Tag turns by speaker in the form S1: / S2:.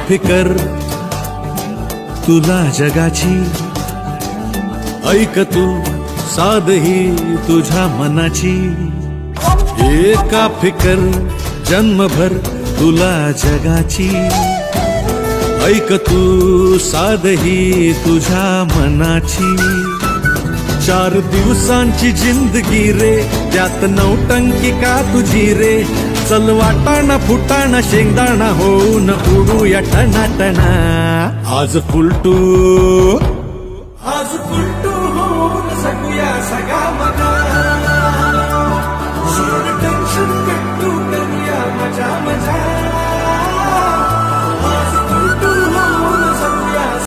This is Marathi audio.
S1: फिकर तुला जगाची, ऐक तू साध ही तुझ्या मनाची. एका फिकर जन्मभर तुला जगाची, ऐक तू साध ही तुझ्या मनाची. 4 दिवसांची जिंदगी रे, त्यात नौटंकी का तुझी रे. चल वाटाणा फुटाणा शेंगदाणा होऊन उडूया टनाटना. आज फुलटू होऊन सगूया सगळा मजा. टेन्शन कट्टू करूया मजा मजा.